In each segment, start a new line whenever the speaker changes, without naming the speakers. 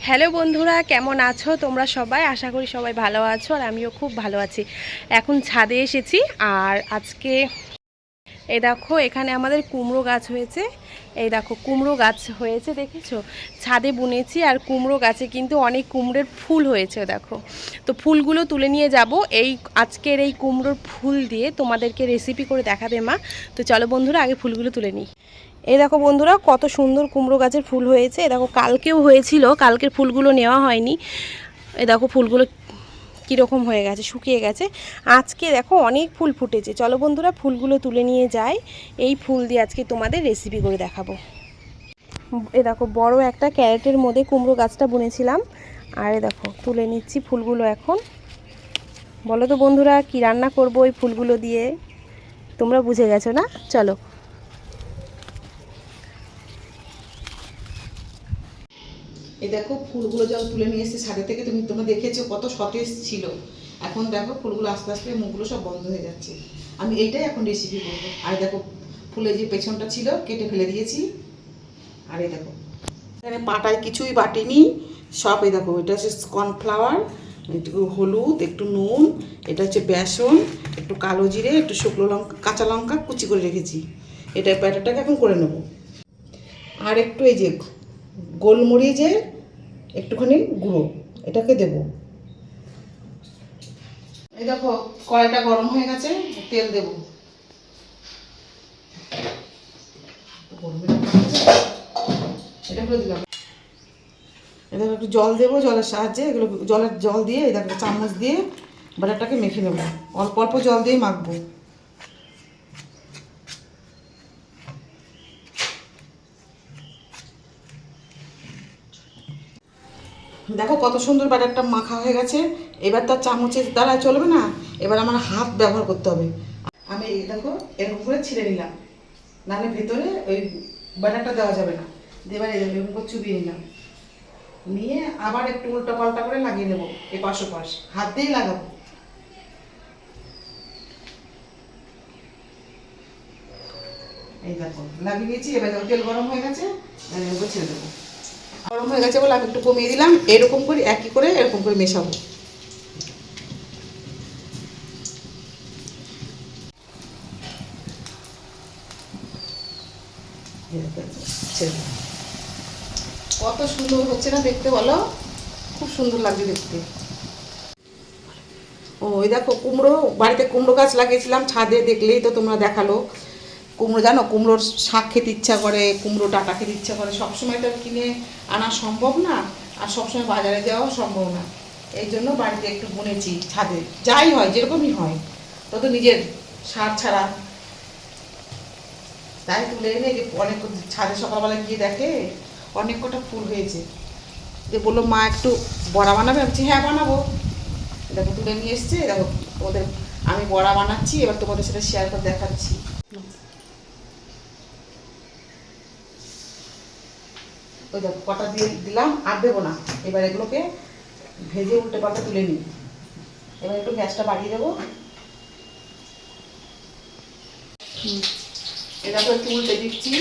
Hello বন্ধুরা, কেমন আছো তোমরা সবাই? আশা করি সবাই ভালো আছো আর আমিও খুব ভালো আছি। এখন ছাদে এসেছি আর আজকে এই দেখো এখানে আমাদের কুমড়ো গাছ হয়েছে। এই দেখো কুমড়ো গাছ হয়েছে, দেখেছো? ছাদে বুনেছি আর কুমড়ো গাছে কিন্তু অনেক কুমড়োর ফুল হয়েছে দেখো। তো ফুলগুলো তুলে নিয়ে যাব। আজকের এই কুমড়োর ফুল দিয়ে তোমাদেরকে রেসিপি করে দেখাবে মা। তো চলো বন্ধুরা, আগে ফুলগুলো তুলে নিই। এই দেখো বন্ধুরা, কত সুন্দর কুমড়ো গাছের ফুল হয়েছে। এই দেখো কালকেও হয়েছিল, কালকের ফুলগুলো নেওয়া হয়নি। এই দেখো ফুলগুলো কীরকম হয়ে গেছে, শুকিয়ে গেছে। আজকে দেখো অনেক ফুল ফুটেছে। চলো বন্ধুরা, ফুলগুলো তুলে নিয়ে যাই। এই ফুল দিয়ে আজকে তোমাদের রেসিপি করে দেখাবো। এ দেখো বড় একটা ক্যারেটের মধ্যে কুমড়ো গাছটা বুনেছিলাম। আর এ দেখো তুলে নিচ্ছি ফুলগুলো এখন। বলো তো বন্ধুরা, কি রান্না করব এই ফুলগুলো দিয়ে? তোমরা বুঝে গেছো না? চলো।
এই দেখো ফুলগুলো যা তুলে নিয়ে এসেছে ছাদে থেকে, তোমরা দেখেছো কত সতেজ ছিল। এখন দেখো ফুলগুলো আস্তে আস্তে মুখগুলো সব বন্ধ হয়ে যাচ্ছে। আমি এইটাই এখন রেসিপি করবো। আর দেখো ফুলের যে পেছনটা ছিল কেটে ফেলে দিয়েছি। আর এই দেখো এখানে পাটায় কিছুই বাটিনি, সব এই দেখো এটা হচ্ছে কর্নফ্লাওয়ার, একটু হলুদ, একটু নুন, এটা হচ্ছে বেসন, একটু কালো জিরে, একটু শুকনো লঙ্কা, কাঁচা লঙ্কা কুচি করে রেখেছি। এটা ব্যাটারটাকে এখন করে নেব। আর একটু এই যে গোলমরিচের একটুখানি গুঁড়ো এটাকে দেব। এই দেখো কড়াইটা গরম হয়ে গেছে, তেল দেব। এটা করে দিলাম। এই দেখো একটু জল দেবো, জলের সাহায্যে এগুলো জল দিয়ে এই দেখো চামচ দিয়ে বাটারটাকে মেখে নেবো। অল্প অল্প জল দিয়ে মাখবো। দেখো কত সুন্দর ব্যাটারটা মাখা হয়ে গেছে। এবার তার চামচের দ্বারা চলবে না, এবার আমার হাত ব্যবহার করতে হবে। আমি দেখো এরকম করে ছিঁড়ে নিলাম, নাহলে ভেতরে ওই ব্যাটারটা দেওয়া যাবে না। এবার এরকম করে চুবিয়ে নিলাম, নিয়ে আবার একটু উল্টা পাল্টা করে লাগিয়ে নেবো এপাশ ওপাশ, হাত দিয়েই লাগাবো। এই দেখো লাগিয়ে নিয়েছি। এবার তেল গরম হয়ে গেছে, ছেড়ে দেবো। গরম হয়ে গেছে বলে আমি একটু কমিয়ে দিলাম। এরকম করে একই করে এরকম করে মেশাবো। কত সুন্দর হচ্ছে না দেখতে, বলো? খুব সুন্দর লাগছে দেখতে। ওই দেখো কুমড়ো, বাড়িতে কুমড়ো গাছ লাগিয়েছিলাম ছাদে, দেখলেই তো তোমরা দেখালো। কুমড়ো জানো, কুমড়োর শাক খেতে ইচ্ছা করে, কুমড়ো ডাঁটা খেতে ইচ্ছা করে। সবসময় তো কিনে আনা সম্ভব না, আর সবসময় বাজারে যাওয়া সম্ভব না। এই জন্য বাড়িতে একটু বুনেছি ছাদে, যাই হয় যেরকমই হয়, তত নিজের সার ছাড়া। তাই তুলে এনে যে অনেক ছাদে সকালবেলা গিয়ে দেখে অনেক কটা ফুল হয়েছে, যে বললো মা একটু বড়া বানাবে। আমি বলছি হ্যাঁ বানাবো। দেখো তুলে নিয়ে এসছে, দেখো তোমাদের আমি বড়া বানাচ্ছি, এবার তোমাদের সাথে শেয়ার করে দেখাচ্ছি। ওই দেখো কটা দিয়ে দিলাম, আর দেবো না। এবার এগুলোকে ভেজে উল্টে পাল্টে তুলে নিই। এবার একটু গ্যাসটা বাড়িয়ে দেবো। এটা তো একটু উল্টে দিচ্ছি।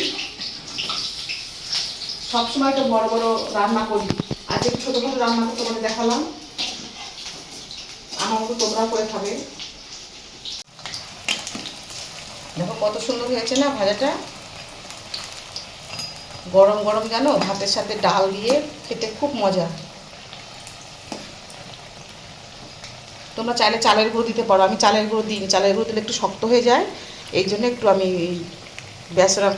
সবসময় তো বড় বড় রান্না করি, আজ একটু ছোটো ছোটো রান্না করতে তোমাদের দেখালাম। আমার মতো তোমরাও করে খাবে। দেখো কত সুন্দর হয়েছে না ভাজাটা। গরম গরম জানো, ভাতের সাথে ডাল দিয়ে খেতে খুব মজা। তোমরা চাইলে চালের গুঁড়ো দিতে পারো, আমি চালের গুঁড়ো দিই। চালের গুঁড়ো দিলে একটু শক্ত হয়ে যায়, এই জন্য একটু আমি বেসন আর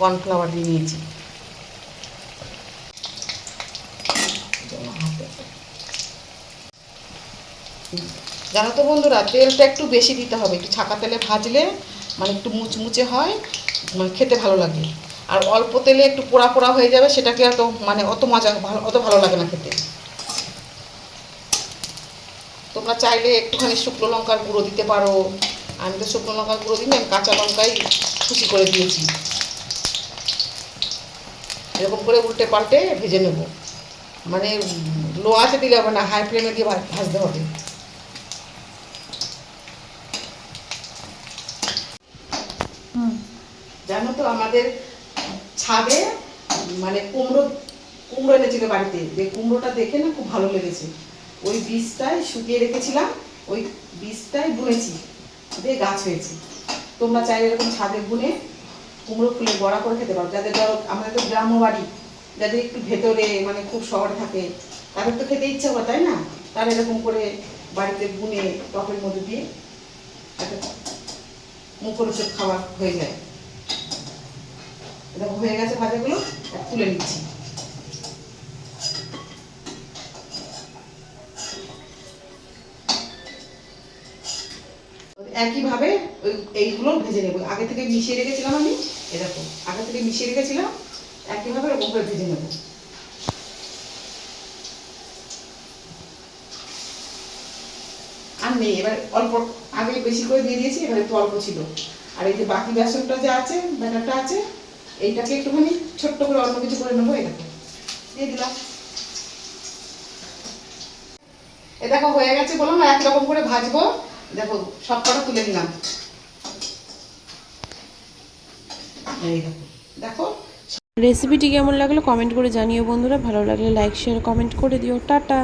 কর্নফ্লাওয়ার দিয়ে নিয়েছি। জানো তো বন্ধুরা, তেলটা একটু বেশি দিতে হবে, একটু ছাকা তেলে ভাজলে মানে একটু মুচমুচে হয়, মানে খেতে ভালো লাগে। আর অল্প তেলে একটু পোড়া পোড়া হয়ে যাবে, সেটাকে এত মানে অত মজা অত ভালো লাগে না খেতে। তোমরা চাইলে একটুখানি শুকনো লঙ্কার গুঁড়ো দিতে পারো। আমি তো শুকনো লঙ্কার গুঁড়ো দিই না, আমি কাঁচা লঙ্কাই কুচি করে দিয়েছি। এরকম করে উল্টে পাল্টে ভেজে নেব, মানে লো আঁচে দিলে হবে না, হাই ফ্লেমে দিয়ে ভাজতে হবে। জানো তো আমাদের ছাদে মানে কুমড়ো কুমড়ো এনেছিল বাড়িতে, যে কুমড়োটা দেখে না খুব ভালো লেগেছে। ওই বীজটাই শুকিয়ে রেখেছিলাম, ওই বীজটাই বুনেছি, দিয়ে গাছ হয়েছে। তোমরা চাইলে এরকম ছাদে বুনে কুমড়ো ফুলে বড়া করে খেতে পারো। যাদের ধরো আমাদের তো গ্রাম্য বাড়ি, যাদের একটু ভেতরে মানে খুব শহরে থাকে, তাদের তো খেতে ইচ্ছা করে, তাই না? তারা এরকম করে বাড়িতে বুনে টপের মধ্যে দিয়ে একটা মুখরোচক খাবার হয়ে যায়। দেখো হয়ে গেছে ভাজাগুলো, তুলে নিচ্ছি। একইভাবে এইগুলো ভেজে নেবো। আগে থেকে মিশিয়ে রেখেছিলাম আমি, এরকম আগে থেকে মিশিয়ে রেখেছিলাম, একইভাবে এরকম করে ভেজে নেবো। আর নেই, এবার অল্প, আগে বেশি করে দিয়ে দিয়েছি, এবার একটু অল্প ছিল। আর এই যে বাকি বেসনটা যে আছে, ব্যাটারটা আছে, এইটাকে একটুখানি ছোট্ট করে অন্য কিছু করে নেবো। এটাকে দিয়ে দিলাম। এ দেখো হয়ে গেছে, বললাম একরকম করে ভাজবো। দেখো সব কটা তুলে নিলাম। এই দেখো, দেখো।
রেসিপিটি কেমন লাগলো কমেন্ট করে জানিও বন্ধুরা, ভালো লাগলে লাইক শেয়ার কমেন্ট করে দিও। টাটা।